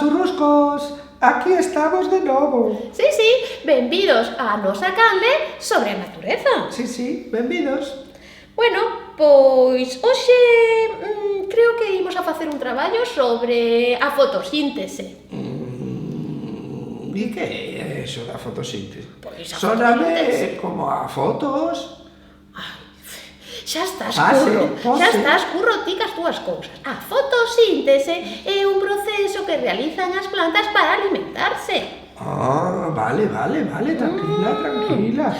churruscos! Aquí estamos de novo. Sí, benvidos á nosa canle sobre a natureza. Sí, benvidos. Bueno, pois hoxe creo que imos a facer un traballo sobre a fotosíntese. E que é eso da fotosíntese? Pois a Sóname como a fotos. Xa estás, Pase. curro, ti cas túas cousas. A fotosíntese é un proceso que realizan as plantas para alimentarse. Vale, tranquila.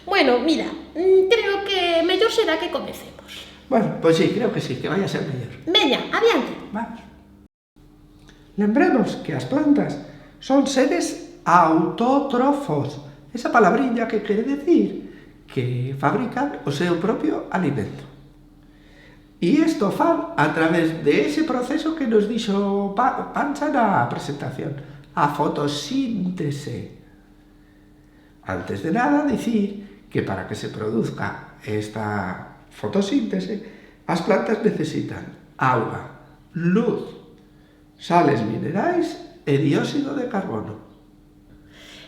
Bueno, mira, creo que mellor será que comecemos. Bueno, pois sí, creo que sí, que vai a ser mellor. Veña, adiante. Vamos. Lembremos que as plantas son seres autótrofos. Esa palabriña que quere decir que fabrican o seu propio alimento. E isto fan a través de ese proceso que nos dixo Pancha na presentación, a fotosíntese. Antes de nada, dicir que para que se produzca esta fotosíntese, as plantas necesitan auga, luz, sales minerais e dióxido de carbono.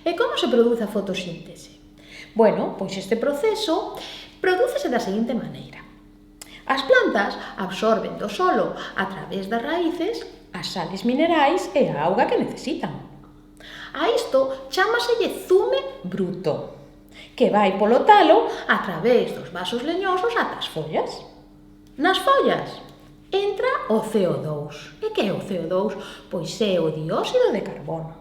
E como se produce a fotosíntese? Bueno, pois este proceso prodúcese da seguinte maneira. As plantas absorben do solo a través das raíces as sales minerais e a auga que necesitan. A isto chámaselle zume bruto, que vai polo talo a través dos vasos leñosos ata as follas. Nas follas entra o CO2. E que é o CO2? Pois é o dióxido de carbono.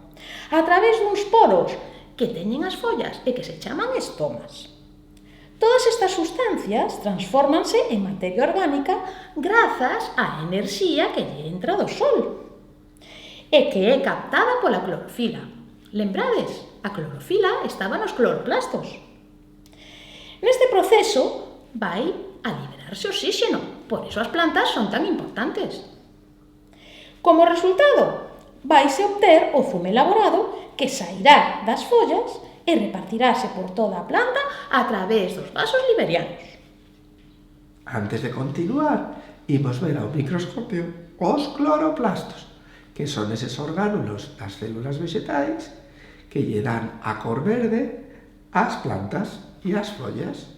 A través duns poros que teñen as follas e que se chaman estomas. Todas estas sustancias transfórmanse en materia orgánica grazas á enerxía que lle entra do sol e que é captada pola clorofila. Lembrades, a clorofila estaba nos cloroplastos. Neste proceso vai a liberarse oxígeno, por iso as plantas son tan importantes. Como resultado, vaise obter o zume elaborado que sairá das follas e repartirase por toda a planta a través dos vasos liberianos. Antes de continuar, imos ver ao microscopio os cloroplastos, que son eses orgánulos das células vegetais que lle dan a cor verde ás plantas e ás follas.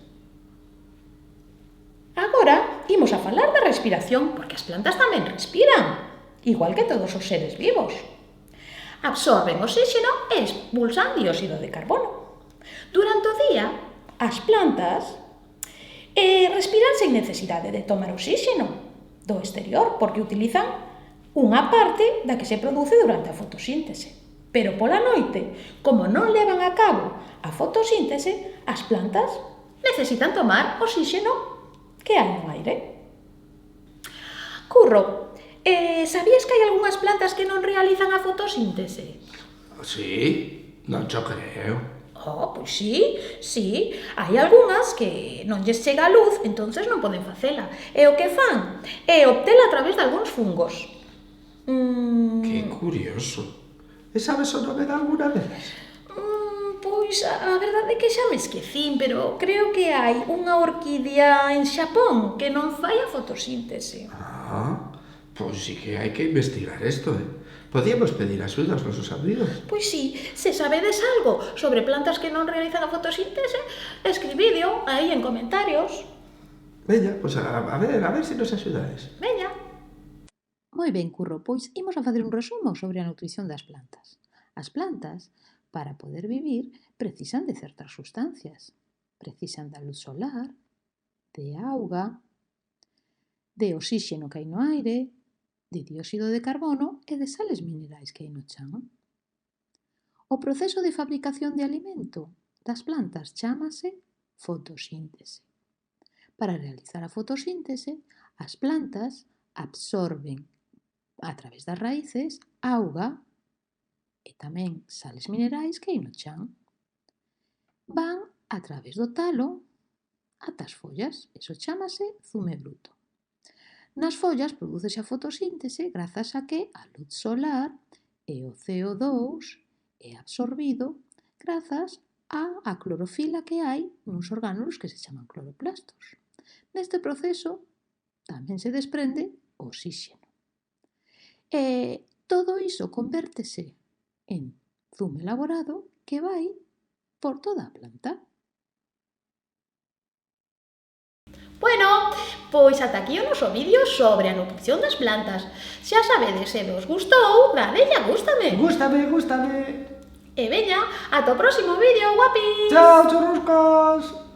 Agora, imos a falar da respiración, porque as plantas tamén respiran, igual que todos os seres vivos. Absorben oxígeno e expulsan dióxido de carbono. Durante o día, as plantas respiran sen necesidade de tomar oxígeno do exterior, porque utilizan unha parte da que se produce durante a fotosíntese. Pero pola noite, como non levan a cabo a fotosíntese, as plantas necesitan tomar oxígeno que hai no aire. Curro, sabías que hai algunhas plantas que non realizan a fotosíntese? Sí, non cho creo. Pois sí, hai algunhas que non lles chega a luz, entonces non poden facela. E o que fan é obtela a través de algúns fungos. Que curioso. E sabes o nome de alguna delas? Pois a verdade é que xa me esquecín, pero creo que hai unha orquídea en Xapón que non fai a fotosíntese. Pois sí que hai que investigar isto, Podíamos pedir axuda aos nosos amigos. Pois sí, se sabedes algo sobre plantas que non realizan a fotosíntese, escribídeo aí en comentarios. Veña, pois a ver se nos axudades. Veña. Moi ben, Curro, pois imos a facer un resumo sobre a nutrición das plantas. As plantas, para poder vivir, precisan de certas sustancias. Precisan da luz solar, de auga, de oxígeno que hai no aire, de dióxido de carbono e de sales minerais que hai no chan. O proceso de fabricación de alimento das plantas chámase fotosíntese. Para realizar a fotosíntese, as plantas absorben a través das raíces auga e tamén sales minerais que hai no chan. Van a través do talo ata as follas, iso chámase zume bruto. Nas follas prodúcese a fotosíntese grazas a que a luz solar e o CO2 é absorbido grazas á clorofila que hai nuns orgánulos que se chaman cloroplastos. Neste proceso tamén se desprende oxígeno. E todo iso convértese en zume elaborado que vai por toda a planta. Bueno, pois ata aquí o noso vídeo sobre a nutrición das plantas. Xa sabedes, se vos gustou, dadelle a gústame. Gústame. E veña, ata o próximo vídeo, guapis! Chao, churruscos.